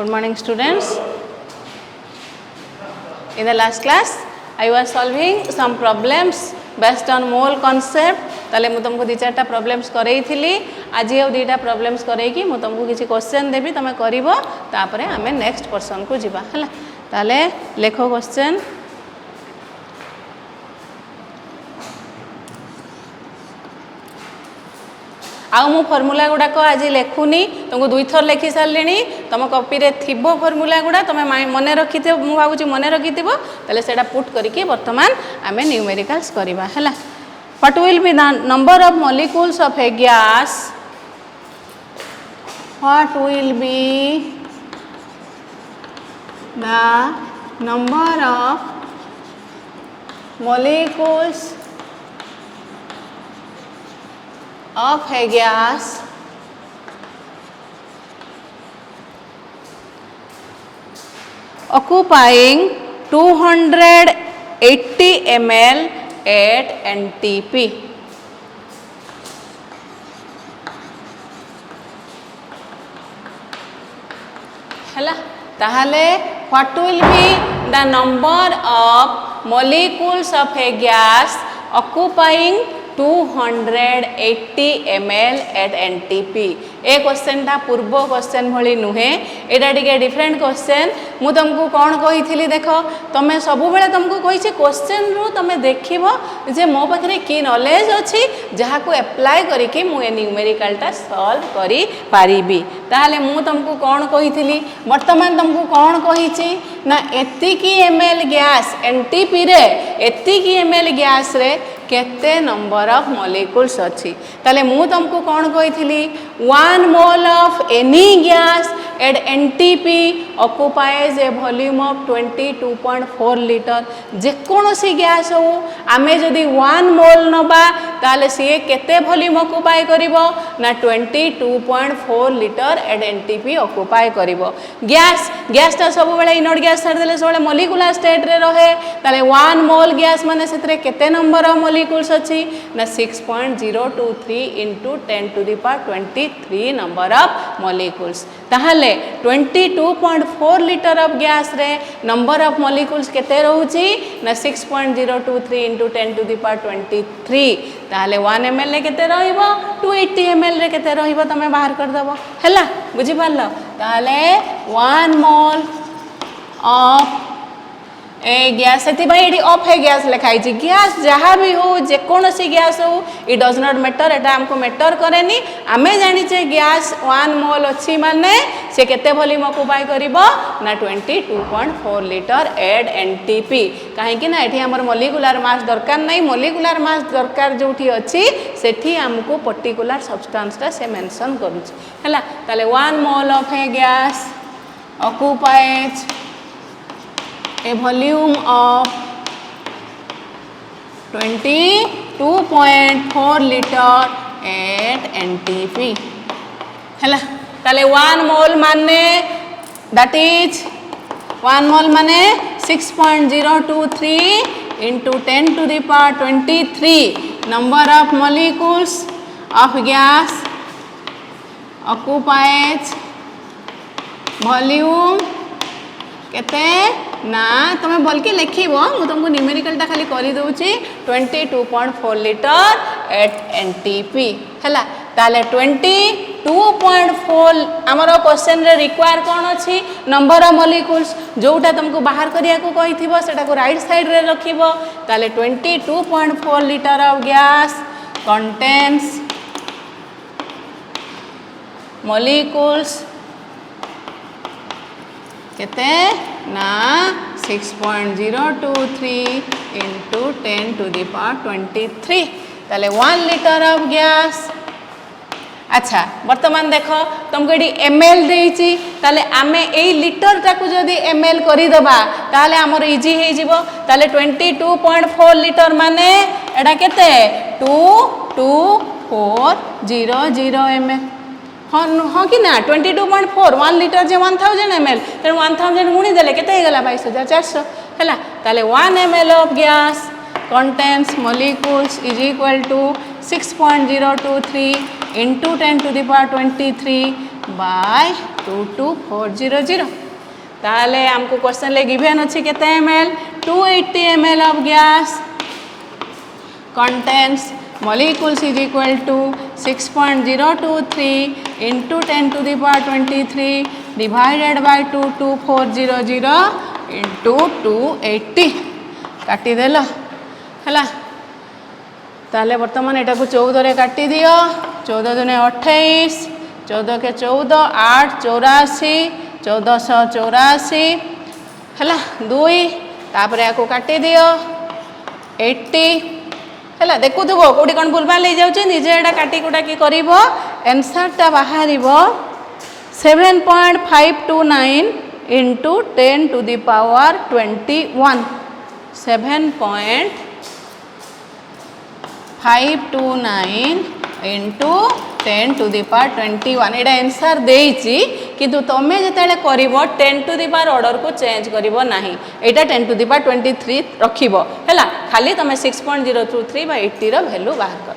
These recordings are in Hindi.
Good morning, students. In the last class, I was solving some problems based on mole concept. ताले मु तुमको 2-4टा प्रॉब्लम्स करई थिली. आज ये 2टा प्रॉब्लम्स करई कि मु तुमको किसी क्वेश्चन देबी तमे करिवो तापरे हमें नेक्स्ट पर्सन को जिबा हला. ताले लेखो क्वेश्चन. आउ मु फॉर्मूला गुडा को आज लेखुनी तुमको 2 थर लेखि सारलिनी. तुम कॉपी रे थिबो फॉर्मूला गुडा तुम मने रखिथे मु भाबुची मने रखिथिबो ताले सेटा पुट करके वर्तमान आमे न्यूमेरिकल्स करिबा हला. What will be the number of molecules of a gas? What will be the number of molecules of a gas occupying 280 ml at NTP? हला ताहले what will be the number of molecules of a gas occupying 280 ml at NTP? A question टा पूर्व क्वेश्चन भली नुहे एटा टिके डिफरेंट क्वेश्चन. मु तुमको कौन कही थी देख तुम सब बेले तुमको कही क्वेश्चन रु तुम देखिबो जे मो पाखरे की नॉलेज अछि जहा को अप्लाई करिके मु ए न्यूमेरिकलटा सॉल्व करी पारिबी. ताले मु तुमको कौन कही थी वर्तमान तुमको कौन कही ना एतिकी ml गैस एनटीपी रे एतिकी ml गैस रे केते नंबर ऑफ मॉलिक्यूल्स अछि. ताले मु तुमको कौन कही थी 1 mole of any gas at NTP occupies a volume of 22.4 liter. जे कोनोसी गैस हो आमे जदि 1 मोल नबा ताले सी केते वॉल्यूम ऑक्युपाई करिवो ना 22.4 लीटर एट NTP ऑक्युपाई करिवो. गैस ता सब बेले इनर्ट गैस छाड़ देले सब मॉलिक्यूलर स्टेट रे रहे. ताले 1 मोल गैस माने सेतरे केते नंबर ऑफ मॉलिक्यूल्स अछि ना 6.023 into 10 to the power 23 number of molecules. ताहले 22.4 लीटर ऑफ गैस रे नंबर ऑफ मॉलिक्यूल्स केते रहउची ना 6.023 into 10 to the power 23. ताहले 1 ml रे केते रहइबो 280 ml रे केते रहइबो तमे बाहर कर दबो हैला. बुझि पारलो. ताहले 1 मोल ऑफ ए गैस से ऑफ है गैस लिखाई गैस जहाँ भी हो जेकोसी गैस हो इट डज नॉट मैटर. एटा हमको मैटर करेनी. आमे जानिचे गैस 1 मोल अच्छी माने से केते वॉल्यूम ऑक्युपाई करिवो ना 22.4 लीटर एट NTP. कहीं ना एठी हमर मॉलिक्यूलर मास दरकार नहीं. मॉलिक्यूलर मास दरकार जोठी अच्छी सेठी हमको पर्टिकुलर सब्सटेंस टा से मेंशन करूची हैला. ताले 1 mole of A gas occupies a volume of 22.4 liter at NTP हैला. ताले 1 मोल माने that is 1 मोल माने 6.023 into 10 to the power 23 number of molecules of gas occupies volume केते ना तुम बोल के लिखिबो. मु तुमको न्यूमेरिकल टा खाली करी दोची 22.4 लीटर एट NTP हैला. ताले 22.4 हमरो क्वेश्चन रे रिक्वायर कोन अछि नंबर ऑफ मॉलिक्यूल्स जोटा तुमको बाहर करिया को कहि थिबो सेटा को राइट साइड रे रखिबो. ताले 22.4 litre of gas contains molecules केते ना 6.023 into 10 to the power 23. ताले 1 लीटर ऑफ गैस. अच्छा वर्तमान देखो तुमको ये ml देइची ताले आमे ए लीटर टाकू जदि ml करी दबा ताले हमर इजी हे जिवो. ताले 22.4 लीटर माने एडा केते 2240 ml. हाँ कि ना 22.4 1 लीटर जे 1000 ml तेणु 1000 गुणी देले केते गला 22400 हैला. ताले 1 ml of gas contains molecules is equal to 6.023 into 10 to the power 23 by 22400 ताले हमको क्वेश्चन ले गिवन अच्छी केते ml 280 ml of gas contains molecules is equal to 6.023 into 10 to the power 23 divided by 22400 into 280 काटी देलो हला ताले वर्तमान एटा को 14 रे काटी दियो 14 दुने 28 14 के 14 8 84 1484 हला 2 तापर या को काटी दियो 80 हला देखु थबो कोडी कोन भूलभाल ले जाउची निजे एटा काटी कोटा की करिवो आंसर ता बाहरिवो 7.529 into 10 to the power 21 7.529 into 10 to the power 21 Etah answer देइची किंतु तमे जतेले करिवो 10 to the power ऑर्डर को चेंज करिवो नाही एटा 10 to the power 23 रखिवो हैला खाली तमे 6.023 by 80 रो वैल्यू बाहर कर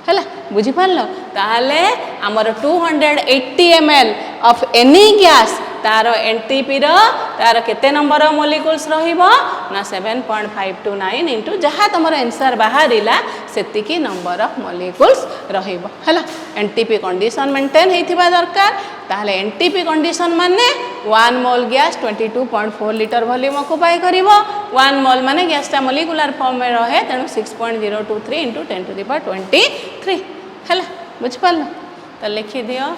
हैला बुझी पारलो ताले हमर 280 ml of any gas तार एनटीपी रो तार केते नंबर मोलिक्यूल्स रहिबो ना 7.529 इनटू जहा तमर आंसर बाहरिला सेतिकी नंबर ऑफ मोलिक्यूल्स रहिबो हैला एनटीपी कंडीशन मेंटेन हेथिबा दरकार ताले एनटीपी कंडीशन माने 1 mole gas 22.4 litre volume occupy करिवो 1 मोल माने गैस ता मोलिकुलर फॉर्म में रहे तेनु 6.023 इनटू 10 टू द पावर 23 हैला बुझ पालो त लिखि दियो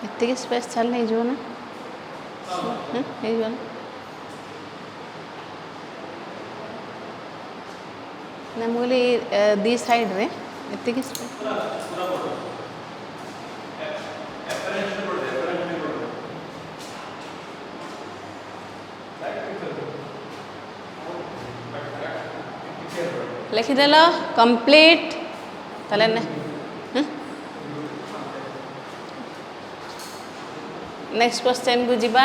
एतिक स्पेस चल नहीं जो ना नहीं जो ना मुली दी साइड रे एतिक स्पेस लिखी देलो कंप्लीट तले ने नेक्स्ट क्वेश्चन को जीवा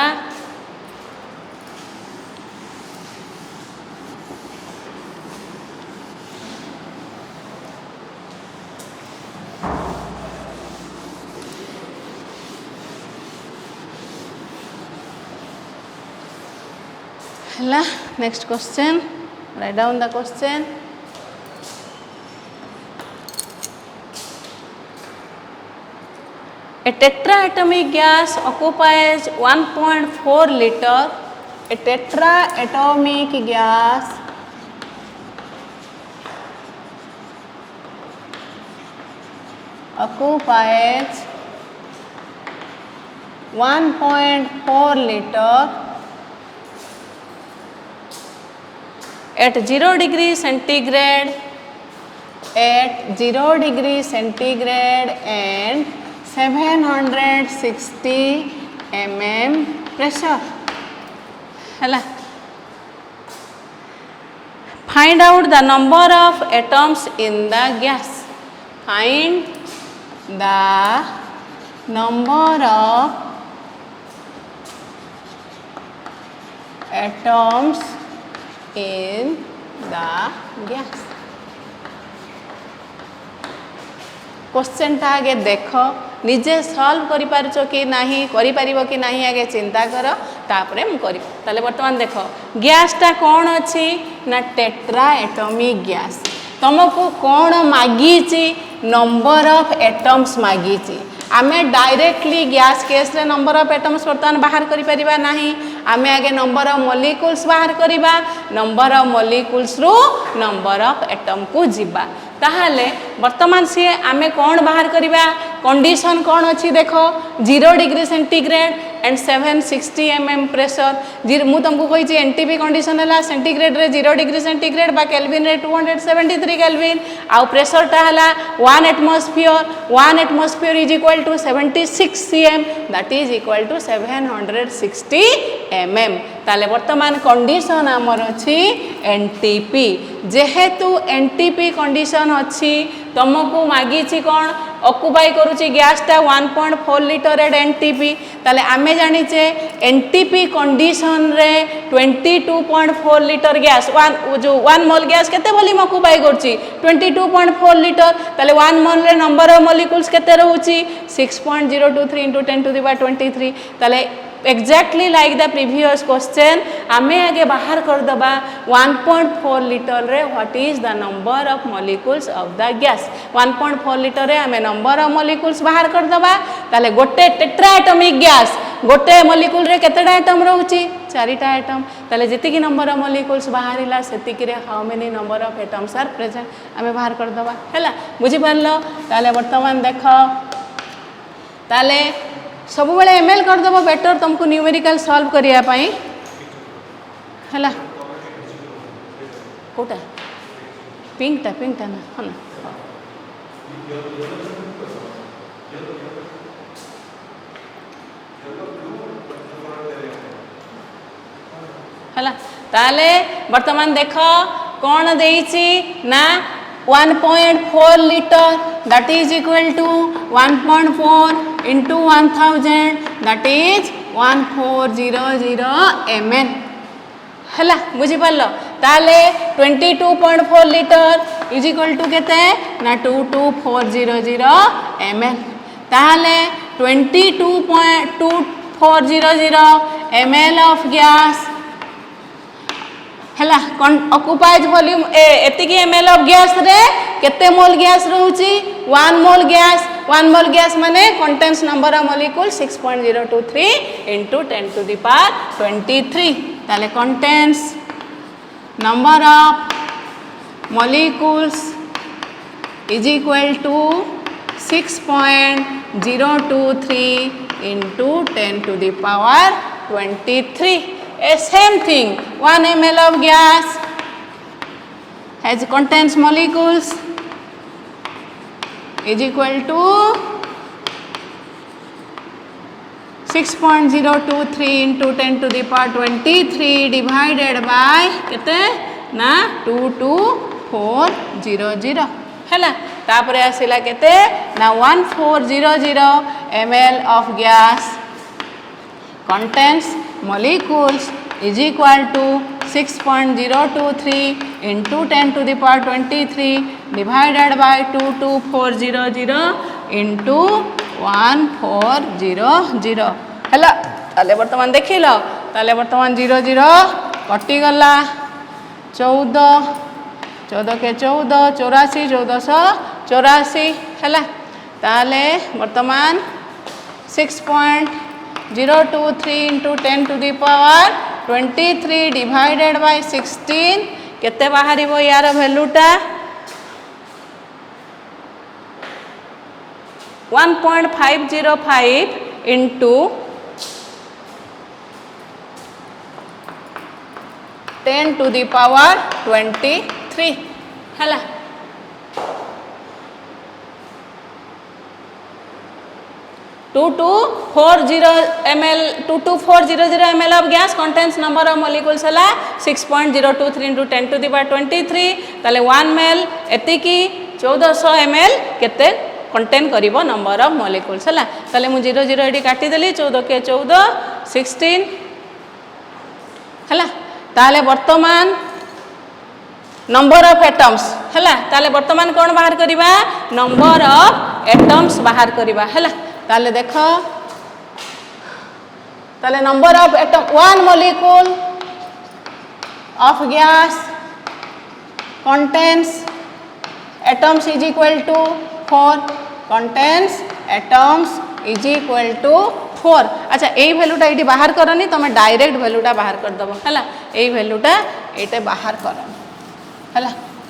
हला next question write down the question A tetraatomic gas occupies 1.4 liter. A tetraatomic gas occupies 1.4 liter at 0 degree centigrade. At 0 degree centigrade and 760 mm pressure. Hala. Find out the number of atoms in the gas. Find the number of atoms in the gas. Question टा आगे देख निजे सॉल्व करि पारछो कि नाही करि पारिबो कि नाही आगे चिंता कर तापरे मु करि ताले वर्तमान देख गैस टा कोन अछि ना टेट्रा एटॉमिक गैस तुमको कौन मागिची नंबर ऑफ एटम्स मागिची आमे डायरेक्टली गैस केस रे नंबर ऑफ एटम्स बर्तमान बाहर करि परिबा नाही आमे आगे नंबर ऑफ मॉलिक्यूल्स बाहर करिबा नंबर ऑफ मॉलिक्यूल्स रो नंबर ऑफ एटम को जिबा ताहले वर्तमान सी आमे कौन बाहर करिबा कंडीशन कौन अछि देखो 0 degree centigrade and 760 mm pressure मु तुमको कही एनटीपी कंडीशन है सेंटीग्रेड रे 0 डिग्री सेंटीग्रेड बा केल्विन रे 273 केल्विन आउ प्रेशर टा हला 1 atmosphere is equal to 76 cm that is equal to 760 mm ताले वर्तमान कंडीशन आमर अछि एनटीपी जेहेतु एनटीपी कंडीशन अछि तुमको मागिची कौन ऑक्युपाई करूची गैस टा 1.4 लीटर एड एनटीपी ताले आमे जानिचे एनटीपी कंडीशन रे 22.4 लीटर गैस जो 1 मोल गैस केते वॉल्यूम ऑक्युपाई करूची 22.4 लीटर ताले 1 मोल रे नंबर ऑफ मॉलिक्यूल्स केते रहूची 6.023 into 10 to the power 23 ताले exactly like the previous question आमे आगे बाहर कर दबा 1.4 लीटर रे what is the number of molecules of the gas 1.4 litre रे आमे नंबर ऑफ मॉलिक्यूल्स बाहर कर दबा ताले गोटे टेट्रा एटॉमिक गैस गोटे मॉलिक्यूल रे केतेटा एटम रहउची 4टा एटम ताले जति की नंबर ऑफ मॉलिक्यूल्स बाहरिला सेति की रे how many number of atoms are present आमे बाहर कर दबा हैला बुझी पारलो ताले वर्तमान देखो ताले सब बेले एमएल कर दबो बेटर तुमको न्यूमेरिकल सॉल्व करिया पाई हैला कोटा पिंक टा ना हन हैला ताले वर्तमान देखो कौन देइची ना 1.4 litre that is equal to 1.4 into 1000 that is 1400 ml हैला बुझी पारलो ताले 22.4 लीटर इज इक्वल टू केते ना 22400 ml ताले 22.2400 ml ऑफ गैस हैला ऑक्युपाइज वॉल्यूम एतिकी एमएल ऑफ गैस रे केते मोल गैस रहउची 1 मोल गैस माने contains number of molecule 6.023 into 10 to the power 23 ताले contains number of molecules is equal to 6.023 into 10 to the power 23 a same thing 1 ml of gas has contains molecules is equal to 6.023 into 10 to the power 23 divided by केते ना 22400 हैला तापरे आसिला केते ना 1400 ml of gas contains molecules is equal to 6.023 into 10 to the power 23 divided by 22400 into 1400 हैला ताले वर्तमान देखिलो ताले वर्तमान 00 कटि गला 14 के 14 84 1484 हैला ताले वर्तमान 6.023 into 10 to the power 23 divided by 16 केते बाहरिबो यार वैल्यूटा 1.505 into 10 to the power 23 हैला 2240 ml of gas contains number of molecules है 6.023 into 10 to the power 23 ताले 1 ml एतिकी 1400 ml केते कंटेन करिवो नंबर ऑफ मॉलिक्यूल्स है ताले मु 00 एडी काटी देली 14 के 14 16 हैला ताले वर्तमान नंबर ऑफ एटम्स हैला ताले वर्तमान कौन बाहर करिबा नंबर ऑफ एटम्स बाहर करिबा हैला ताले देखो ताले number of atom one molecule of gas contains atoms is equal to 4 contains atoms is equal to 4 अच्छा यही वैल्यूटा ये बाहर करनी तुम डायरेक्ट वैल्यूटा बाहर करदेव है यही वैल्यूटा ये बाहर करनी है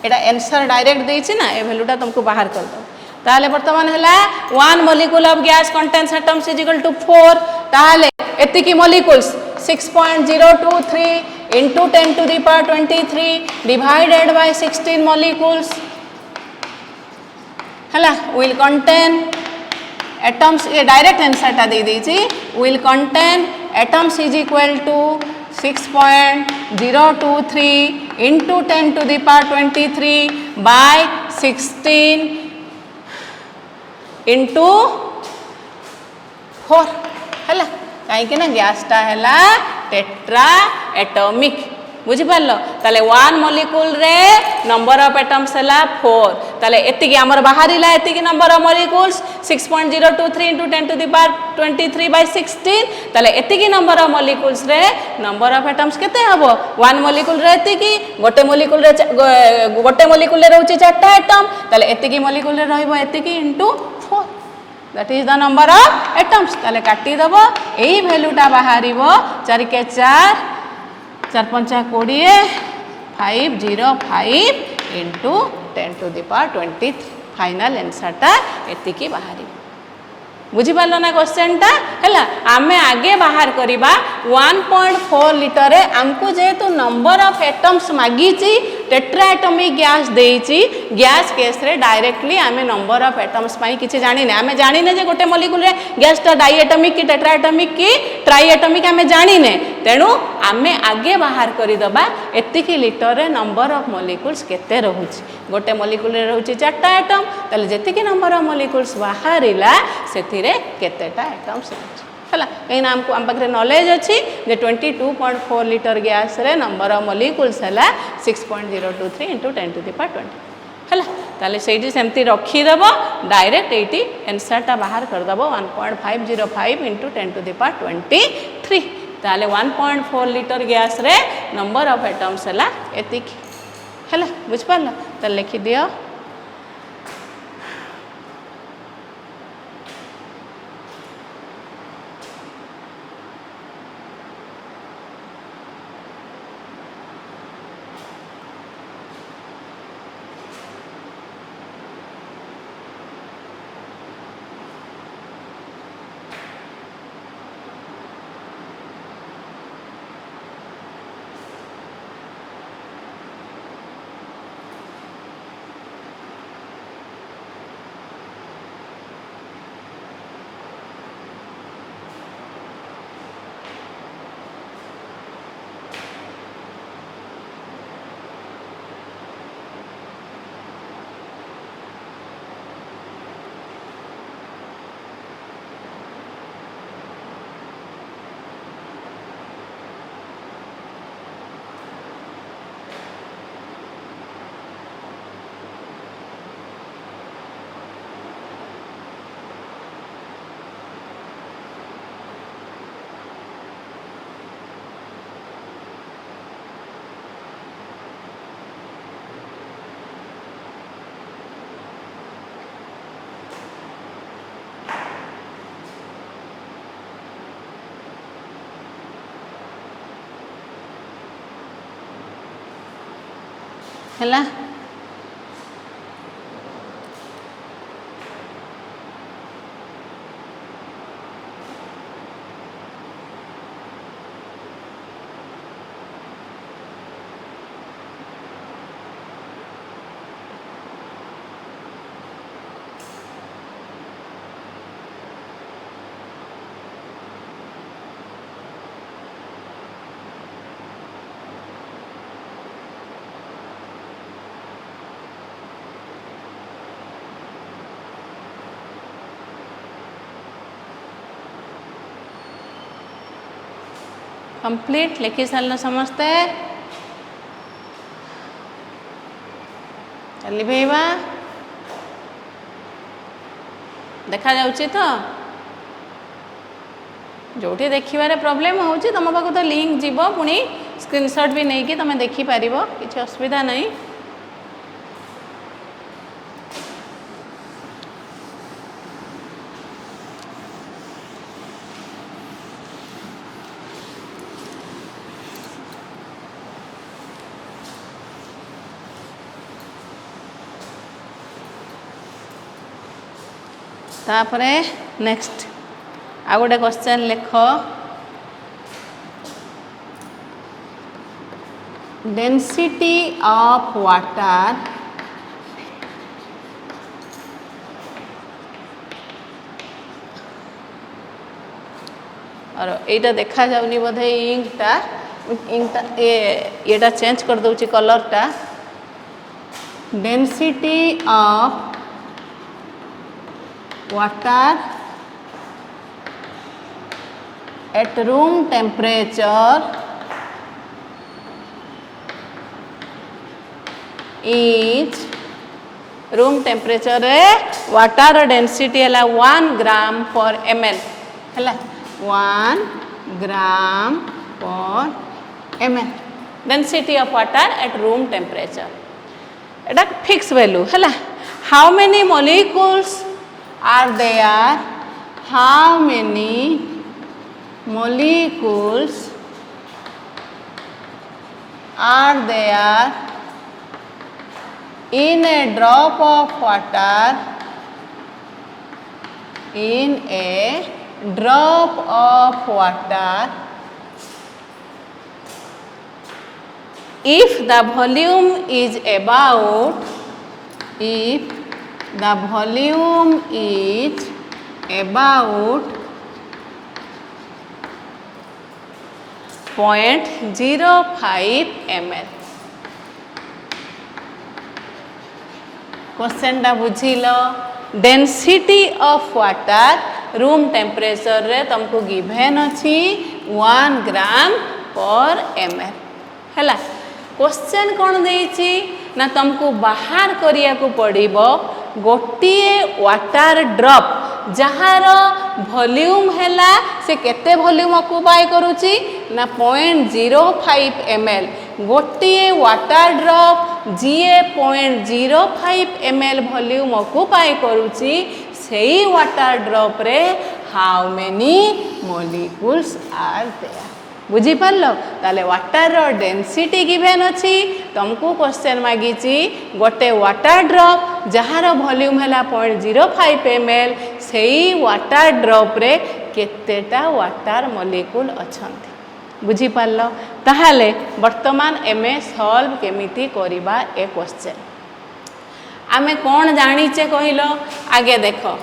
यहाँ आंसर डायरेक्ट देछि ना ये वैल्यूटा तुमको बाहर करदेव ताले वर्तमान है one molecule of gas contains atoms is equal to 4 ताले एतिकी molecules 6.023 into 10 to the power 23 divided by 16 molecules हैला will contain atoms ये डायरेक्ट आंसर टा दे दीजिए will contain atoms is equal to 6.023 into 10 to the power 23 by 16 into 4 हैला कहीं ना गैसटा है टेट्रा एटॉमिक बुझिपार ताले वन मॉलिक्यूल रे नंबर ऑफ एटम्स है 4 ताले एतिकी हमर बाहरिला एतिकी number of molecules 6.023 into 10 to the power 23 by 16 ताले एतिकी नंबर ऑफ मॉलिक्यूल्स रे नंबर ऑफ एटम्स केते हबो वन मॉलिक्यूल रे एतिकी गोटे मॉलिक्यूल रे रहउची 4टा एटम ताले एतिकी मॉलिक्यूल रे रहइबो एतिकी into 4 that is the number of atoms ताले काटी दबो एही वैल्यूटा बाहरिबो 4 के 4 4 पंचा 20 505 into 10 to the power 23 final आंसरटा एतिकी बाहरिबो बुझिपारल ना क्वेश्चनटा हैला आमे आगे बाहर करिबा 1.4 लिटर रे हमको जेतु नंबर ऑफ एटम्स मागीची टेट्रा एटॉमिक गैस देइची गैस केस रे डायरेक्टली आमे नंबर ऑफ एटम्स पाई किछि जानिने आमे जानिने जे गोटे मॉलिक्यूल रे गैस टा डाई एटॉमिक की टेट्रा एटॉमिक की ट्राई एटॉमिक आमे जानिने तेनु आमे आगे बाहर करि दबा एतिकी लिटर रे नंबर ऑफ मॉलिक्यूल्स केते रहउची गोटे मॉलिक्यूल रे रहउची 4टा एटम तले जेतिकी नंबर ऑफ मॉलिक्यूल्स बाहरिला सेथिरे केतेटा एटम्स रहउची हैला कहीं ना हमको हम पाखे नॉलेज अच्छी जे 22.4 लिटर गैस रे नंबर ऑफ मॉलिक्यूल्स है 6.023 into 10 to the power 20 हैला ताले सेठी सेमती रखीदेव डायरेक्ट एटी आंसरटा बाहर करदेव 1.505 into 10 to the power 23 ताले 1.4 लिटर गैस रे नंबर ऑफ एटम्स है एतिक हैला बुझिपारल ताले लिखि दियो ହେଲା कंप्लीट लिखि सारल समस्ते चली भाईबा देखा जाउची तो जोठी देखिबारे प्रॉब्लम होउची तुम पाखु तो लिंक जीव पुणी स्क्रीनशॉट भी नहीं कि तुम देखि पारिबो किछि असुविधा नहीं। तापरे नेक्स्ट आ गोटे क्वेश्चन लिख डेंसिटी ऑफ वाटर और एटा देखा जाउनी बोधे इंकटा ये चेंज कर दउची कलरटा density of water at room temperature is room temperature रे water density है 1 gram per ml है 1 gram per ml density of water at room temperature Etah fix value है how many molecules are there, how many molecules are there in a drop of water, in a drop of water if the volume is about, if the volume is about 0.05 ml question टा बुझिल density of water room temperature रे तुमको गिवेन अछि 1 ग्राम पर ml हैला क्वेश्चन कौन देइछि ना तुमको बाहर करिया को पड़िबो गोटिए वाटर ड्रॉप जहार वॉल्यूम हैला से केते वॉल्यूम ऑक्युपाई करूची ना 0.05 ml गोटिए वाटर ड्रॉप जीए 0.05 ml वॉल्यूम ऑक्युपाई करूची सेही वाटर ड्रॉप रे how many molecules are there बुझी पारलो ताले वाटर रो डेंसिटी गिवेन अछि तुमको क्वेश्चन मागिची गोटे वाटर ड्रॉप जहार वॉल्यूम हैला 0.05 ml सेही वाटर ड्रॉप रे केतेटा वाटर मॉलिक्यूल अछंती बुझी पारलो ताहाले वर्तमान एमे सॉल्व केमिति करिबा ए क्वेश्चन आमे कोन जानिचे कहिलो आगे देखो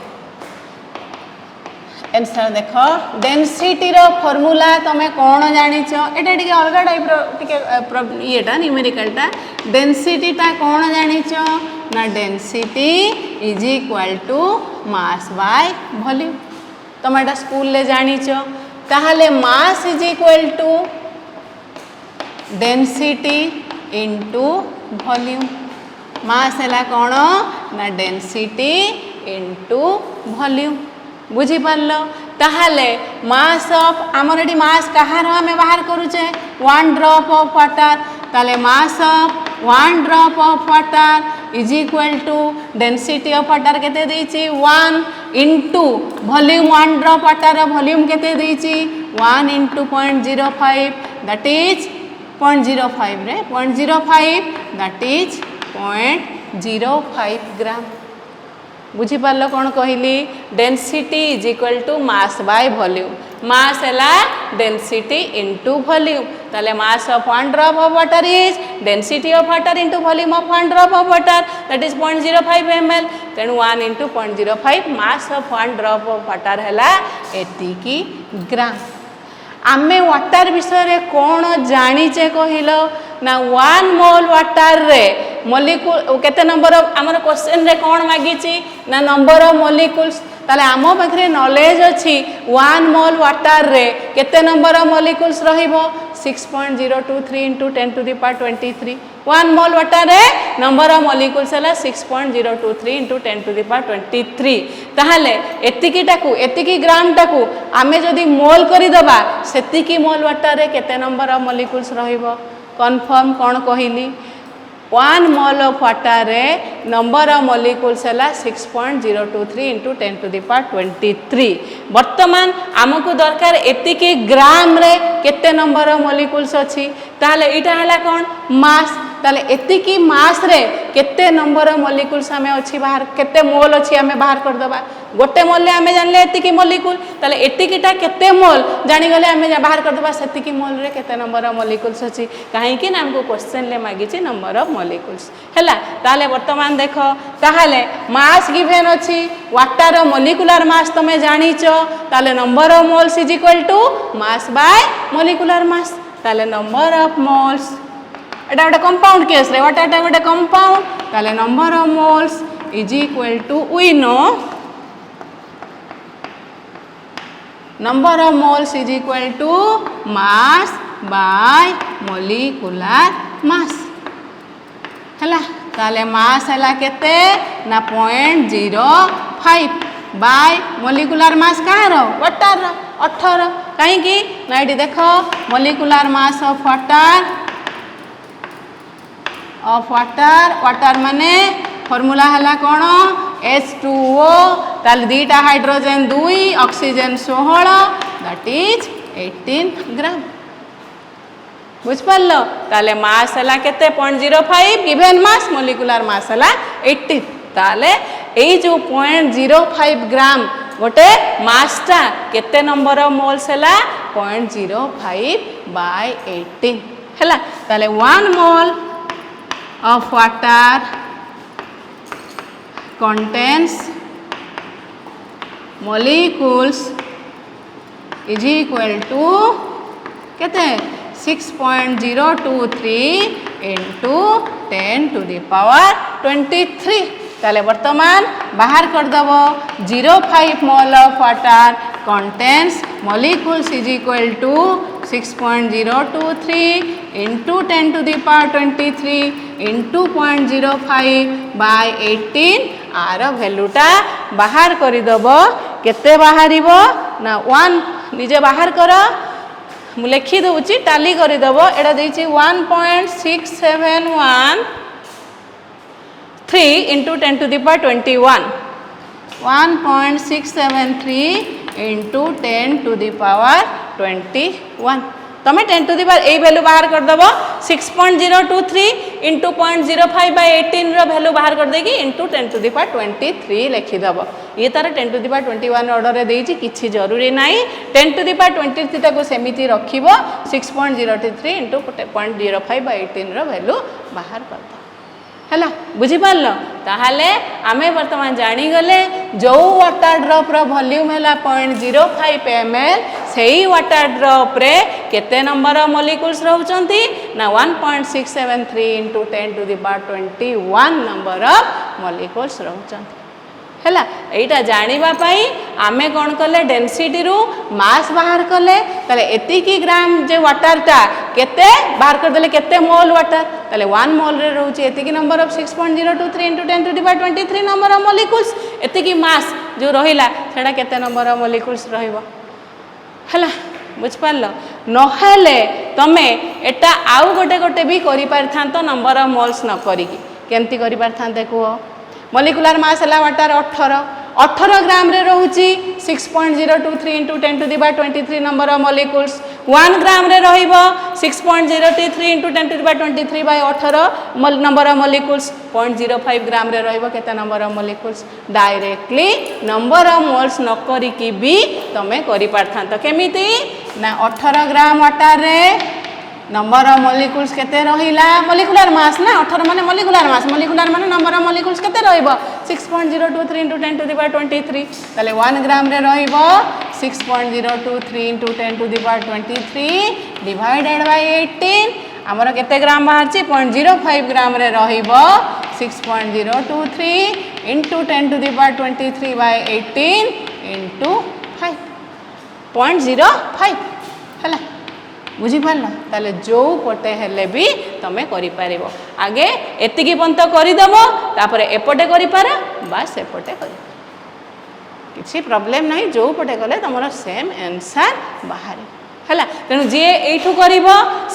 आंसर देखो डेंसिटी रो फार्मूला तमे कोन जानिचो एटा टिके अलगा टाइप रो टिके येटा न्यूमेरिकलटा डेंसिटी ता कोन जानिचो ना density is equal to mass by volume तमे एटा स्कूल ले जानिचो ताहाले mass is equal to density into volume mass हैला कोन ना डेंसिटी इनटू वॉल्यूम बुझी पारलो ताहाले मास ऑफ आमर एटी मास कहार हमें बाहर करूचे 1 ड्रॉप ऑफ वाटर ताले mass of 1 drop of water is equal to density of water केते देइची 1 into volume 1 drop water volume केते देइची 1 इनटू 0.05 दैट इज 0.05 रे 0.05 दैट इज 0.05 ग्राम बुझी पारलो कौन कहली density is equal to mass by volume mass हैला डेंसिटी इनटू वॉल्यूम ताले mass of 1 drop of water is density of water into volume of 1 drop of water that is 0.05 ml तेणु 1 into 0.05 mass of 1 drop of water हैला 80 ग्राम आमे वाटर विषय रे कौन जानिचे कहिलो ना 1 मोल वाटर रे मॉलिक्यूल केते नंबर ऑफ हमर क्वेश्चन रे कौन मागिची ना नंबर ऑफ मॉलिक्यूल्स ताले आम पाखे नॉलेज अच्छी 1 मोल वाटर रे केते नंबर ऑफ मॉलिक्यूल्स रहिबो 6.023 into 10 to the power 23 1 mole water रे नंबर ऑफ मॉलिक्यूल्स है 6.023 इंटू 10 टू द पावर 23 ताहले एतिकी ग्राम टाकू आमे जदि मोल करिदबा सेतिकी मोल वाटर रे केते नंबर ऑफ मॉलिक्यूल्स रहिबो कन्फर्म कौन कहली 1 मोल ऑफ वाटर रे नंबर ऑफ मॉलिक्यूल्स है 6.023 इंटू 10 टू द पावर 23 वर्तमान आमको दरकार एतिकी ग्राम रे केते नंबर ऑफ मॉलिक्यूल्स अच्छी ताहले इटा हला कौन मास ताले एतिकी मास रे केते नंबर ऑफ मॉलिक्यूल्स हमें अच्छी बाहर केते मोल अच्छी हमें बाहर कर दबा गोटे मोल रे हमें जानले एतिकी मॉलिक्यूल ताले एतिकीटा केते मोल जानि गले हमें बाहर कर दबा सेतिकी मोल रे केते नंबर ऑफ मॉलिक्यूल्स अच्छी काहे कि हमको क्वेश्चन ले मागी छी नंबर ऑफ मॉलिक्यूल्स हैला ताले वर्तमान देखो ताहले मास गिवन अच्छी वाटर मॉलिक्यूलर मास तमे जानिचो ताले number of moles is equal to mass by molecular mass ताले नंबर ऑफ मोल्स एटा गोटे कंपाउंड केस रे वाटर गोटे कंपाउंड ताले number of moles is equal to we know number of moles is equal to mass by molecular mass हैला ताले मास हैला केते ना 0.05 बाय मॉलिक्यूलर मास कहार वाटर 18 कहीं कि ना ये देखो मॉलिक्यूलर मास ऑफ वाटर माने फॉर्मूला हला कौन H2O ताल दीटा हाइड्रोजन 2 ऑक्सीजन 16 दैट इज 18 ग्राम बुझ पारलो ताले मास हला केते 0.05 गिवन मास मॉलिक्यूलर मास हला 18 ताले एई जो 0.05 ग्राम गोटे मासटा केते नंबर ऑफ मोल्स हला 0.05 बाय 18 हला ताले 1 मोल of water contains molecules is equal to केते 6.023 into 10 to the power 23 ताले वर्तमान बाहर कर दबो 0.5 mole of water contains molecules is equal to 6.023 into 10 to the power 23 into 0.05 by 18 are भैल्यूटा बाहर कर दबो केते बाहरिबो ना 1 निजे बाहर कर मु लिखि दउची टाली कर दबो एडा देछि 1.671 into 10 to the power 21 1.673 into 10 to the power 21 तमे 10 टू दी पावर ए वैल्यू बाहर कर दबो 6.023 into 0.05 by 18 रो वैल्यू बाहर कर देगी into 10 टू दी पावर 23 लिखि दबो ये तार 10 टू दी पावर 21 ऑर्डर रे देइछि किछि जरूरी नाही 10 टू दी पावर 23 ताको सेमिति रखिबो 6.023 into 0.05 by 18 रो वैल्यू बाहर कर दो हैला बुझी पारलो ताहाले आमे वर्तमान जानी गले जो वाटर ड्रॉप रो वॉल्यूम हैला 0.05 ml सेही वाटर ड्रॉप रे केते नंबर ऑफ मॉलिक्यूल्स रहउचंती ना 1.673 into 10 to the power 21 number of molecules रहउचंती हैला एटा जानिबा पई आमे कोन कले डेंसिटी रु मास बाहर कले तले एतिकी ग्राम जे वाटर ता केते बाहर कर देले केते मोल वाटर तले 1 मोल रे रहउची एतिकी number of 6.023 into 10 to the power 23 number of molecules एतिकी मास जो रहिला सेडा केते नंबर ऑफ मॉलिक्यूल्स रहिबो हैला बुझ पारलो नहेले तमे एटा आउ गोटे गोटे भी करि पारथांतो नंबर ऑफ मोल्स न करिकी केमती करि पारथांते को मॉलिक्यूलर मास है वाटर 18 ग्राम रे रहउची 6.023 into 10 to the power 23 number of molecules 1 ग्राम रे रहिबो 6.023 into 10 to the power 23 by 18 number of molecules 0.05 ग्राम रे रहिबो केते number of molecules directly number of moles न करिकी भी तमे करि पारथांतो केमिति ना 18 ग्राम वाटर रे नंबर ऑफ मॉलिक्यूल्स केते रहिला मॉलिक्यूलर मास ना 18 माने मॉलिक्यूलर माने नंबर ऑफ मॉलिक्यूल्स केते रहिबो 6.023 into 10 to the power 23 तले 1 ग्राम रे रहिबो 6.023 into 10 to the power 23 divided by 18 आमर केते ग्राम बाहर 0.05 ग्राम रे रहिबो 6.023 into 10 to the power 23/18 into 5 0.05 है बुझीपार ताले जो पटे हेले भी तमें करिपार आगे एतिकी पंत करदेव तापर एपटे करिपार बास एपटे कर किसी प्रॉब्लम नहीं जो पटे गले तुम सेम आंसर बाहर है तेणु जी यू कर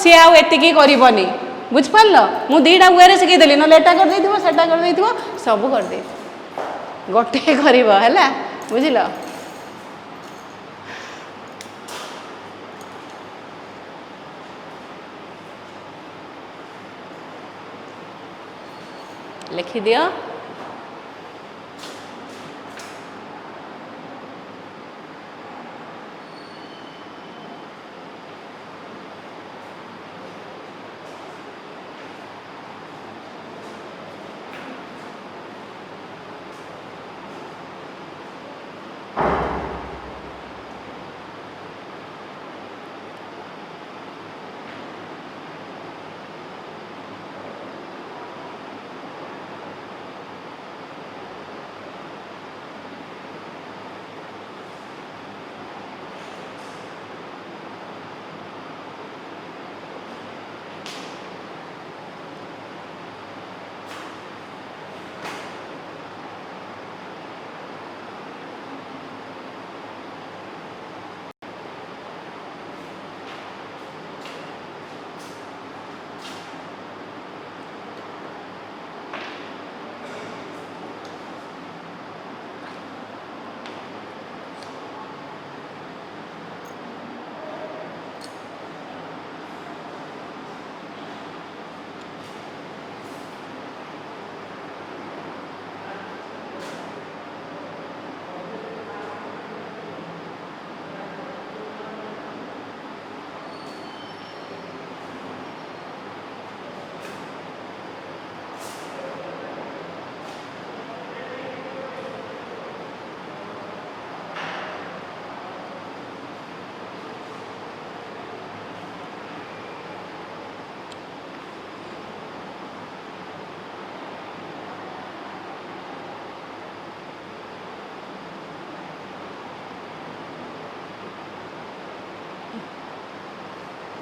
सी आतिकी करनी बुझिपार मु दीटा वे शिखेदेली ना एटा करदे सेटा करदे सब करदे गोटे कर बुझल लिखि दियो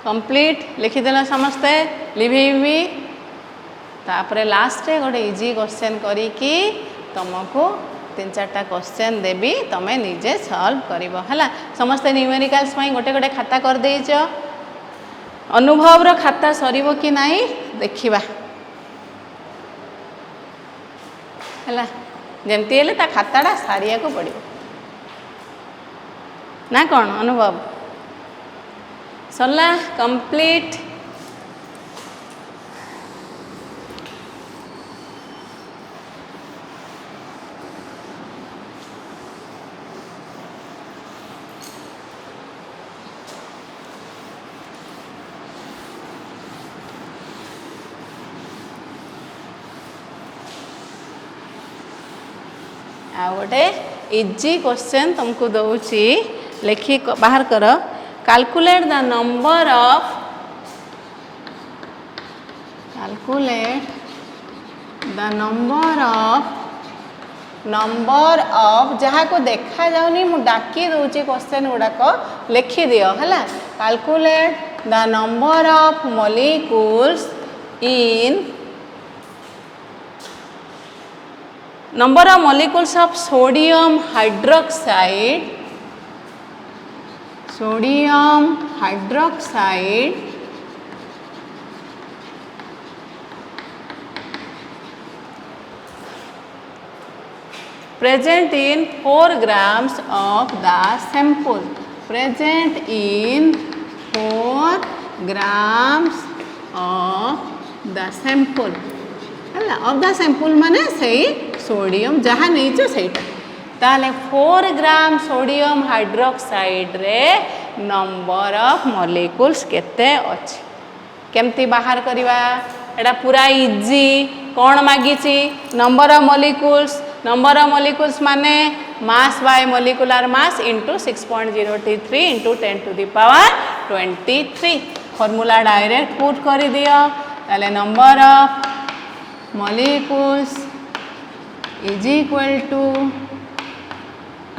कंप्लीट लिखिदेल समस्ते लिभेबी तापर लास्ट गोटे इजी क्वेश्चन करी तुमको 3-4टा क्वेश्चन देवी तुम्हें निजे सॉल्व करिवो हला समस्ते न्यूमेरिकल्स गोटे गोटे खाता कर देइछ अनुभव रो खाता सरीबो कि नहीं देखिबा हला जेमती हेले ता खाताटा सारिया को पड़िबो ना कौन अनुभव सरला कंप्लीट आ गोटे इजी क्वेश्चन तुमको दौची लिखी बाहर कर calculate the number of जहाँ को देखा जाऊनी मु डाकी दूची क्वेश्चन गुड़ाक लिखि दियो है calculate the number of molecules in number of molecules of sodium hydroxide present in 4 grams of the sample present in 4 grams of the sample है of the sample माने सही सोडियम जहाँ नहीं चो सहीटा ताले 4 ग्राम सोडियम हाइड्रोक्साइड रे नंबर ऑफ मॉलिक्यूल्स केते अछि केमती बाहर करिवा एटा पूरा इजी कौन मागिची नंबर ऑफ मॉलिक्यूल्स माने mass by molecular mass into 6.023 into 10 to the power 23 formula direct put कर दियो ताले number of molecules is equal to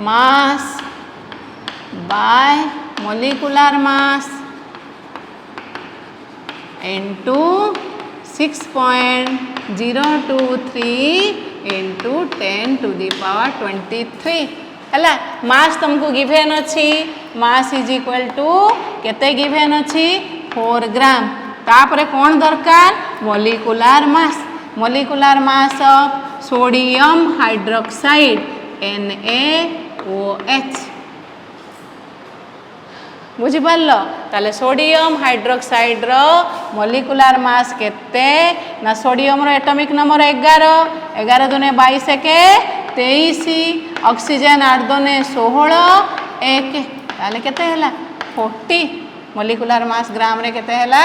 mass by molecular mass into 6.023 into 10 to the power 23 है मास तुमको गिवेन अच्छी मास इज इक्वल टू केते गिवेन अच्छी 4 ग्राम तापरे कौन दरकार molecular mass of sodium hydroxide NaOH बुझिपार ताले सोडियम हाइड्रोक्साइड रो मोलिकुलार मास केते ना सोडियम रो एटॉमिक नंबर 11 दुने 22 के 23 ऑक्सीजन 8 दुने 16 1 ताले केते हला 40 मोलिकुलार मास ग्राम रे केते हला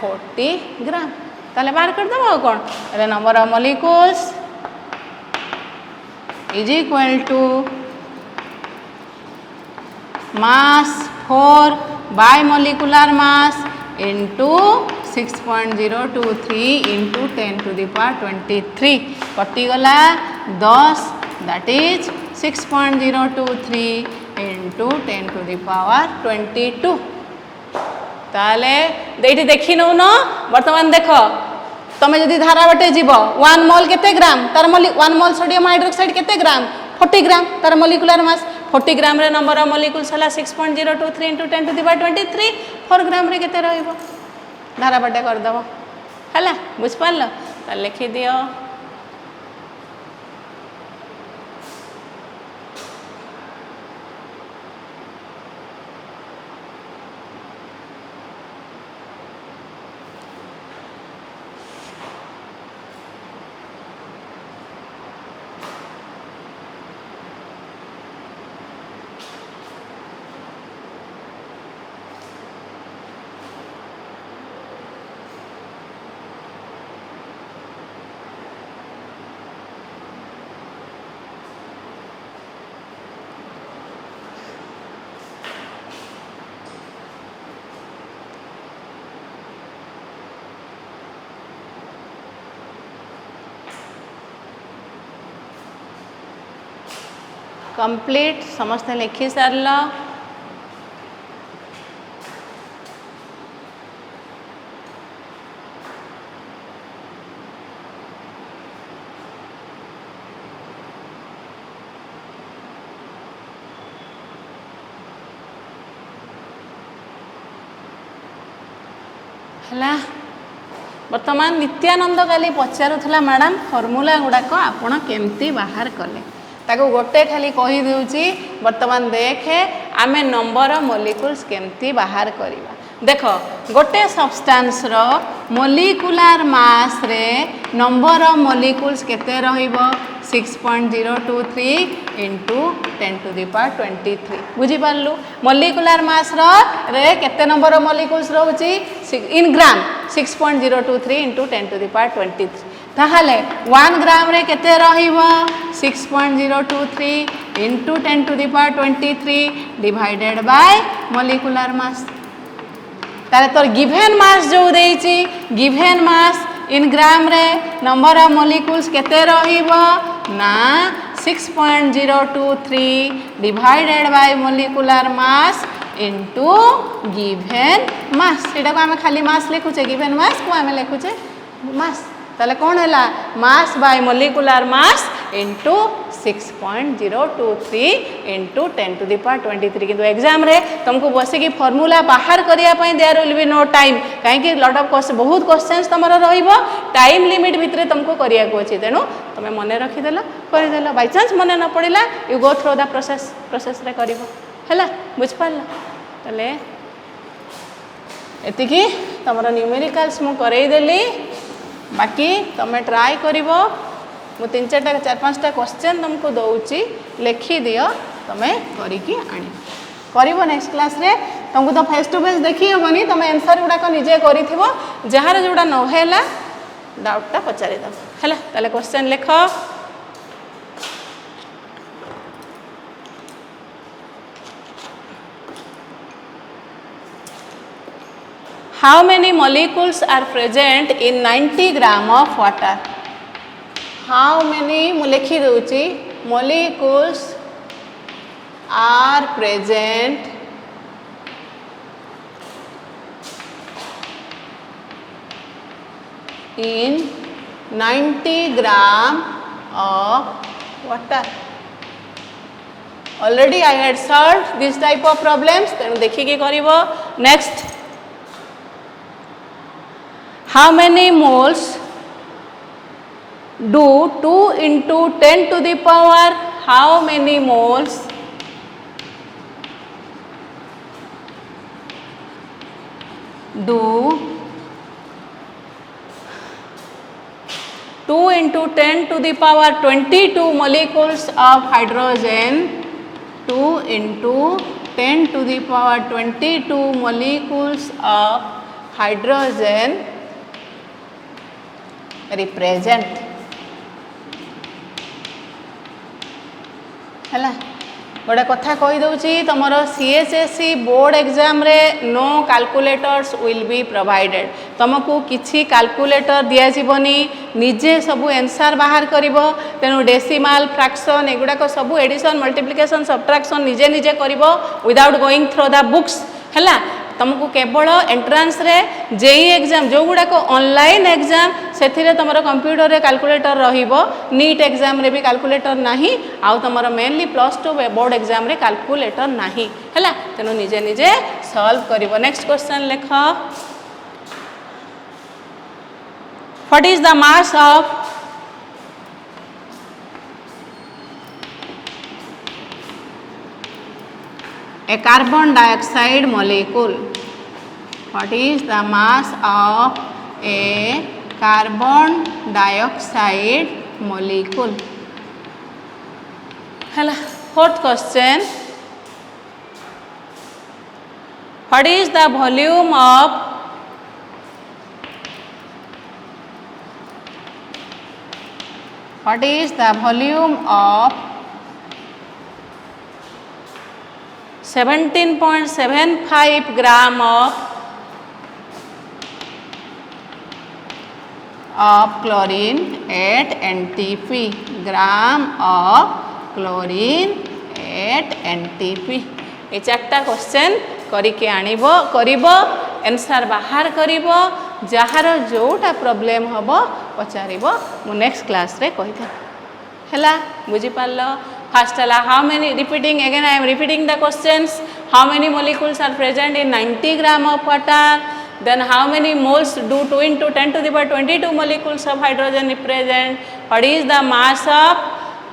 40 ग्राम ताले बाहर कर दबो कोन ताले number of molecules is equal to mass 4 by molecular mass into 6.023 into 10 to the power 23 कटी गला 10 that is 6.023 into 10 to the power 22 ताले देठी देखी नौ न वर्तमान देख तमे जदि धारा बाटे जीव 1 मोल केते ग्राम तार 1 मोल सोडियम हाइड्रोक्साइड केते ग्राम 40 ग्राम तार मोलिकुलर मास 40 ग्राम रे नंबर ऑफ मॉलिक्यूल्स हला 6.023 into 10 to the power 23 4 ग्राम रे केते रहइबो धारा बाटे कर दबो हला बुझ पारलो त लिखि दियो कंप्लीट समस्त लिखि सारल है बर्तमान नित्यानंद काली पचारूला मैडम फॉर्मूला गुड़ाक आपण केमती बाहर कले ताको गोटे खाली कही दूची बर्तमान देखे आमे नंबर ऑफ मॉलिक्यूल्स केमती बाहर करिबा देख गोटे सब्सटेंस रो मोलिकुलर मास रे नंबर ऑफ मॉलिक्यूल्स केते रहिबो 6.023 into 10 to the power 23 बुझी पारलु मोलिकुलर मास रे केते नंबर ऑफ मॉलिक्यूल्स रहउची in gram 6.023 into 10 to the power 23 ताहले 1 ग्राम रे केते रहिबो 6.023 into 10 to the power 23 divided by molecular mass तारे तोर गिवन मास जो देइची गिवन मास इन ग्राम रे नंबर ऑफ मॉलिक्यूल्स केते रहिबो ना 6.023 divided by molecular mass into given mass एटा को हम खाली मास लिखुचे गिवन मास को हम लिखुचे मास ताले कोन हैला मास by molecular mass into 6.023 into 10 to the power 23 किंतु एग्जाम रे तुमको बसे की फार्मूला बाहर करिया पई there will be no time काहे कि लॉट ऑफ बहुत क्वेश्चंस तमरो रहइबो टाइम लिमिट भितरे तुमको करिया को अछि तेनु तमे मने रखि देला करि देला बाय चांस मने न पड़िला you go through the process रे करिवो हैला बुझ पारला तले एति की तमरो न्यूमेरिकल्स मु करई देली बाकी तमे ट्राई करिवो मु 4-5टा क्वेश्चन तुमको दउची लिखि दियो तमे करिकी आनी करिवो नेक्स्ट क्लास रे तुमको तो फेस टू फेस देखि होबनी तमे आंसर गुडा को निजे करिथिबो जहार जोडा न हेला डाउट ता पचारि द हैला ताले क्वेश्चन लिखो How many molecules are present in 90 gram of water? How many ମୁଁ ଲେଖି ଦେଉଛି molecules are present in 90 gram of water? Already I had solved this type of problems. तेणु देखिए करिवो. Next, how many moles do 2 into 10 to the power? How many moles do 2 into 10 to the power 22 molecules of hydrogen? 2 into 10 to the power 22 molecules of hydrogen represent. है गोटे कथा कहीदे तुम CHSE बोर्ड एग्जाम रे no calculators will be provided. तुमको किसी कैलकुलेटर दिजावनी निजे सबू आंसर बाहर करिवो. तेणु डेसिमाल फ्रैक्शन एगुड़ाक सबू एडिशन मल्टीप्लिकेशन सब्ट्रैक्शन निजे निजे करिवो without going through the books. है तुमको केवल एंट्रांस रे जेई एग्जाम जो गुड़ाक ऑनलाइन एग्जाम से तुम कंप्यूटर रे कैलकुलेटर रहिबो. नीट एग्जाम रे भी कैलकुलेटर नाही. आउ तुम मेनली +2 बोर्ड एग्जाम रे कैलकुलेटर नाही. है तेणु निजे निजे सॉल्व करिवो. नेक्स्ट क्वेश्चन लेख. What is the mass of a carbon dioxide molecule? What is the mass of a carbon dioxide molecule? Hello. Fourth question. What is the volume of what is the volume of 17.75 gram of chlorine at NTP? Gram of chlorine at NTP. ये चार्टा क्वेश्चन करके आनिबो करिबो आंसर बाहर करिबो. जहार जोटा प्रॉब्लम हबो पचारिबो. मु नेक्स्ट क्लास रे कहिथे. हैला बुझी पारलो. First how many, repeating again I am repeating the questions. How many molecules are present in 90 gram of water? Then how many moles do 2 into 10 to the power 22 molecules of hydrogen represent? What is the mass of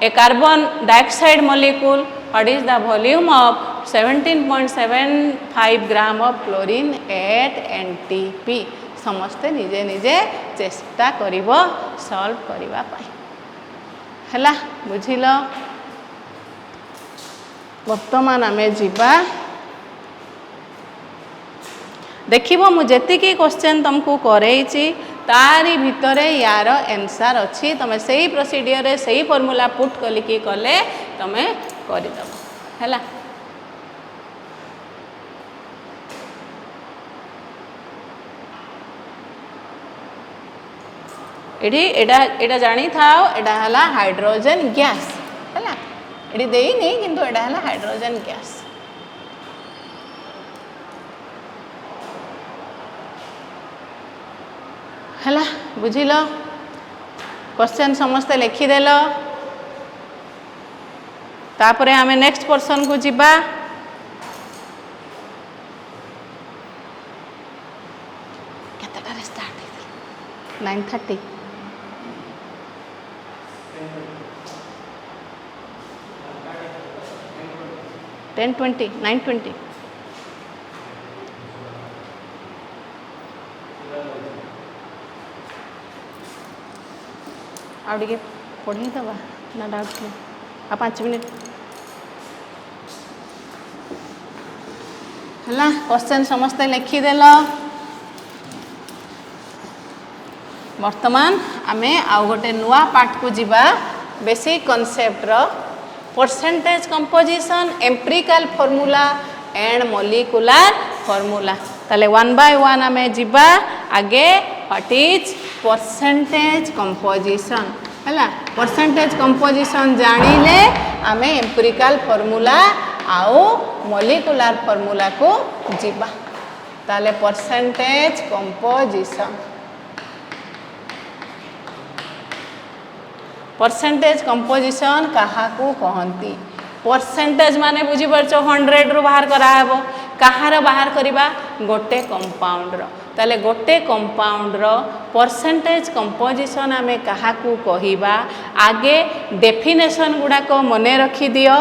a carbon dioxide molecule? What is the volume of 17.75 gram of chlorine at NTP? समस्ते निजे निजे चेष्टा करिवो सॉल्व करिवा पाई. हैला बुझिलो. वर्तमान आमे जीवा देखिबो मु जेतिकी क्वेश्चन तुमको करैछि तारी भितरे यार आंसर अछि. तमे सही प्रोसीडियर रे सही फार्मूला पुट कलिकी कले तमे करि दबो. हैला एडी एडा एडा जानी थाओ एडा हला हाइड्रोजन गैस. हैला एडी देई नहीं किंतु एडा हला हाइड्रोजन गैस. हैला बुझिलो. क्वेश्चन समस्त लिखिदेल. तापरे आमे नेक्स्ट पर्सन को जिबा. केतेटारे स्टार्ट हेतल 9:30 10:20 9:20 आउ टिके पढ़ी दबा ना डाउट आ 5 मिनिट. है क्वेश्चन समस्त लिखिदेल. वर्तमान आमे आउ गोटे नुआ पार्ट को जिबा. बेसिक कॉन्सेप्ट रो percentage composition empirical formula and molecular formula. ताले 1 by 1 आमे जिबा आगे व्हाट इज परसेंटेज कंपोजिशन हैला परसेंटेज कंपोजिशन जानिले आमे एम्पिरिकल फार्मूला आउ मॉलिक्यूलर फार्मूला को जिबा ताले परसेंटेज कंपोजिशन परसेंटेज कंपोजिशन काहाकू कहंती परसेंटेज माने बुझी परछो 100 रु बाहर करा हेबो कहार बाहर करिबा गोटे कंपाउंड रो ताले गोटे कंपाउंड रो परसेंटेज कंपोजिशन आमे काहाकू कहिबा आगे डेफिनेशन गुडा को मने रखी दियो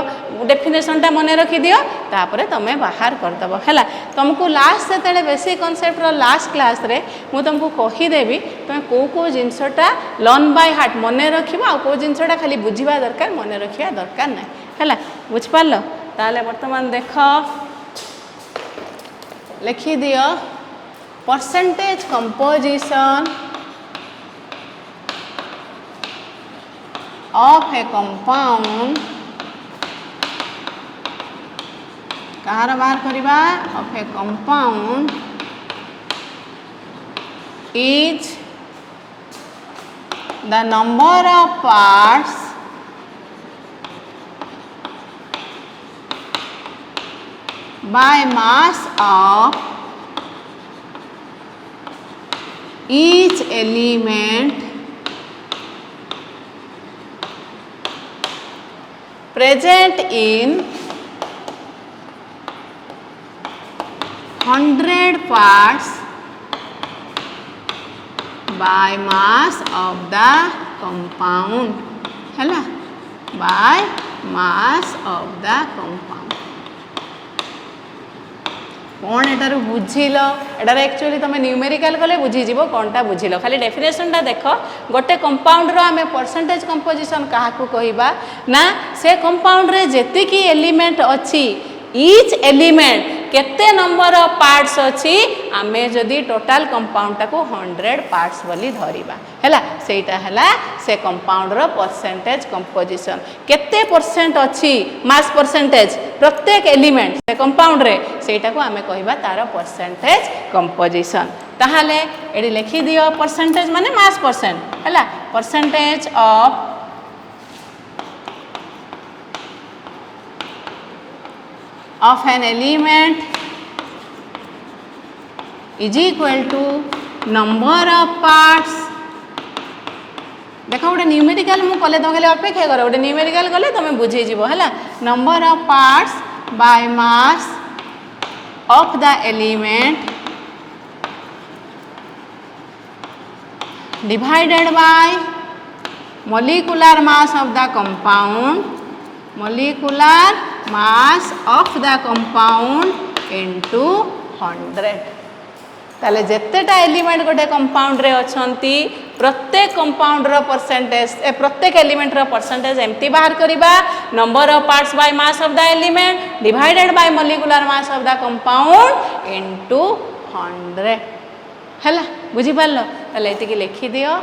डेफिनेशन ता मने रखी दियो तापरे तमे बाहर कर दबो हैला तुमको लास्ट सेतेले बेसिक कांसेप्ट रो लास्ट क्लास रे मु तुमको कहि देबी तमे को जिंसटा लर्न बाय हार्ट मने रखिबा आ को जिंसटा खाली बुझिबा दरकार मने रखिबा दरकार नै हैला बुझ पारलो ताले वर्तमान देखो लिखि दियो percentage composition of a compound कहार बाहर करिबा of a compound is the number of parts by mass of each element present in 100 parts by mass of the compound हैला by mass of the compound कौन एटार बुझिल एटार एक्चुअली तुम न्यूमेरिकल कले बुझीज कौनटा बुझिल खाली डेफिनेशनटा देख गोटे कंपाउंड रो आमे परसेंटेज कंपोजिशन काहाकू कहिबा ना से कंपाउंड रे जेतिकी एलिमेंट अछि ईच एलिमेंट केते नंबर ऑफ पार्ट्स अछि आमे जदी टोटल कंपाउंड टाको 100 पार्ट्स बोली धरिबा हैला सेटा हैला से कंपाउंड रो परसेंटेज कंपोजिशन केते परसेंट अछि मास परसेंटेज प्रत्येक एलिमेंट से कंपाउंड रे सेटा को आमे कहिबा तार परसेंटेज कंपोजिशन ताहाले एडी लिखि दियो परसेंटेज माने मास परसेंट हैला percentage of an element is equal to number of parts देखो गोटे न्यूमेरिकल मु कले तो खाली अपेक्षा कर गोटे न्यूमेरिकल कले तुम बुझे जीवो हैला number of parts by mass of the element divided by molecular mass of the compound molecular mass of the compound into 100 ताले जेतेटा एलिमेंट गोटे कंपाउंड रे अछंती प्रत्येक कंपाउंड रो परसेंटेज प्रत्येक एलिमेंट रो परसेंटेज एम्ति बाहर करिबा number of parts by mass of the element divided by molecular mass of the compound into 100 हैला बुझी पारलो ताले एतिकी लिखि दियो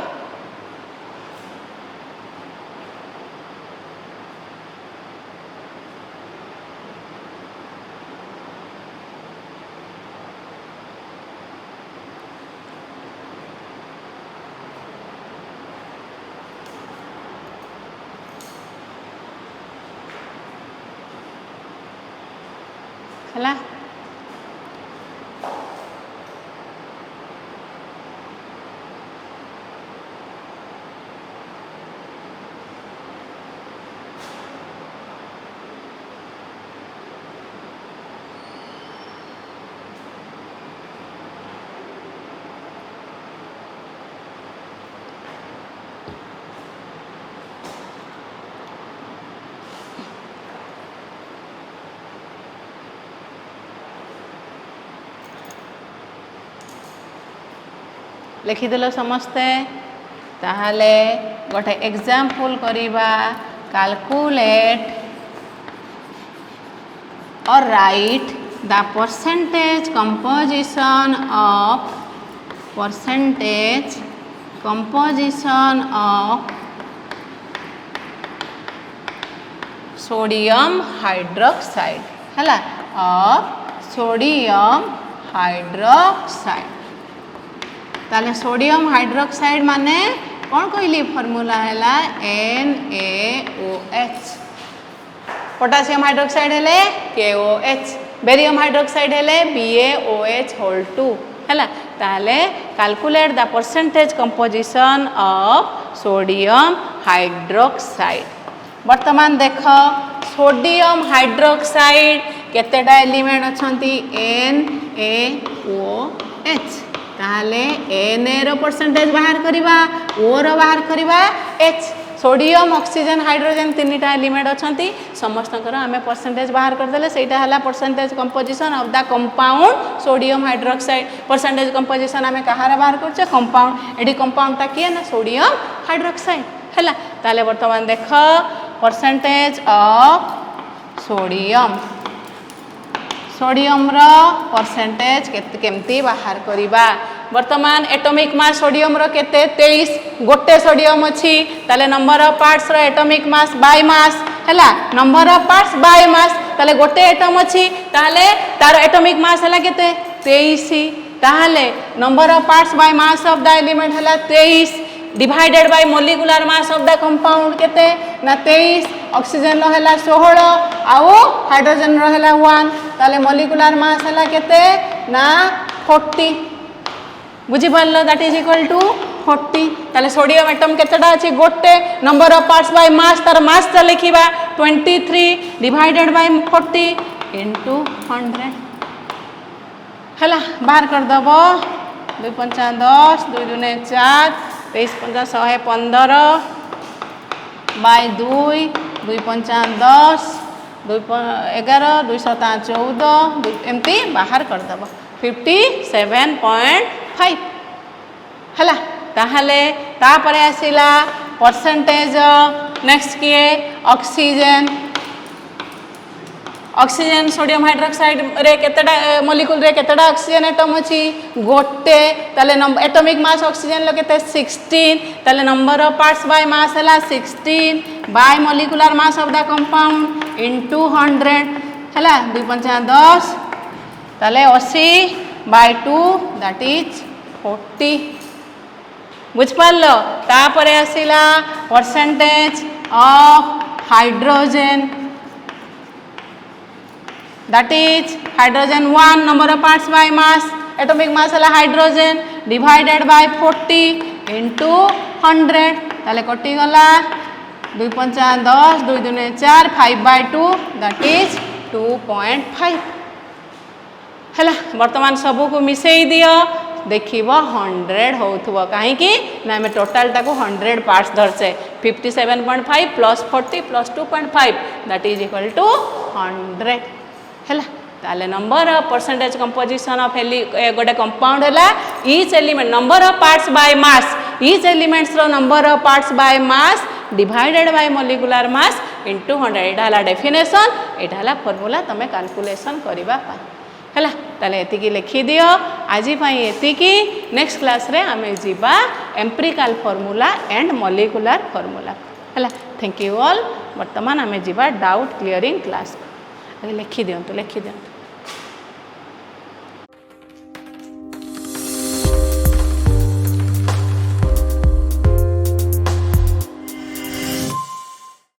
ହେଲା लिखिदेल समस्ते ताहले गोटे एग्जाम्पल करिबा कैलकुलेट और right the percentage composition of sodium hydroxide हैला ऑफ सोडियम हाइड्रोक्साइड ताले सोडियम हाइड्रोक्साइड माने कौन कहली फॉर्मूला है NaOH पोटासियम हाइड्रोक्साइड है KOH बेरियम हाइड्रोक्साइड है BaOH2 है ताले calculate the percentage composition of sodium hydroxide वर्तमान देख सोडियम हाइड्रोक्साइड केतेटा एलिमेंट अछंती NaOH ताले Na रो परसेंटेज बाहर करिबा O रो बाहर करिबा H सोडियम ऑक्सीजन हाइड्रोजन तीनटा एलिमेंट अछंती समस्तकर आमे परसेंटेज बाहर कर देले सेटा हला percentage composition of the compound sodium hydroxide percentage composition आमे कहारा बाहर करछे कंपाउंड एडी कंपाउंड ता किए ना सोडियम हाइड्रोक्साइड हला ताले वर्तमान देख परसेंटेज ऑफ सोडियम रो परसेंटेज केमती बाहर करिबा वर्तमान एटॉमिक मास सोडियम रो केते 23 गोटे सोडियम अछि ताले नंबर ऑफ पार्ट्स रो एटॉमिक मास बाय मास हला number of parts by mass ताले गोटे एटम अछि ताले तार एटॉमिक मास हला केते 23 ताले number of parts by mass of the element हला 23 divided by molecular mass of the compound केते ना 23 ऑक्सीजन रो हला 16 आउ हाइड्रोजन रो हला 1 ताले मोलिकुलर मास हला केते ना 40 बुझी पारलो दैट इज इक्वल टू 40 ताले सोडियम एटम केतेटा अछि गोटे नंबर ऑफ पार्ट्स बाय मास तार मास ता लिखिबा 23 डिवाइडेड बाय 40 इनटू 100 हला बाहर कर दबो 2 5 10 2 2 4 23 5 115 बाय 2 2 5 10 2 11 2 7 14 एमती बाहर कर दबो 57.5 हला ताहले तापरे आसिला परसेंटेज नेक्स्ट किए ऑक्सीजन सोडियम हाइड्रोक्साइड रे केतेटा मॉलिक्यूल रे केतेटा ऑक्सीजन एटम अछि गोटे ताले एटॉमिक मास ऑक्सीजन लो केते 16 ताले number of parts by mass हला 16 bye molecular mass of the compound into 100 हला 2 5 10 ताले 80 बाय 2 दैट इज 40 बुझ पारलो तापरे आसिला percentage of hydrogen that is hydrogen 1 number of parts by mass atomic mass है हाइड्रोजन divided by 40 into 100 ताले कटि गला 2 5 10 2 2 4 5 by 2 that is 2.5 हला वर्तमान सबू को मिसई दियो देखिबो 100 होथबो काहे कि ना हम टोटल टाको 100 parts धरसे 57.5 plus 40 plus 2.5 that is equal to 100 हला ताले number of percentage composition of गोटे कंपाउंड हला each element number of parts by mass each elements रो number of parts by mass divided by molecular mass into 100 एटा हला डेफिनेशन एटा हला फार्मूला तमे कैलकुलेशन करिबा पा हला ताले एतिकी लिखि दियो आजि पई एतिकी नेक्स्ट क्लास रे आमे जीवा empirical formula and molecular formula हला थैंक यू ऑल वर्तमान आमे जीवा डाउट क्लियरिंग क्लास लिखि दियंतु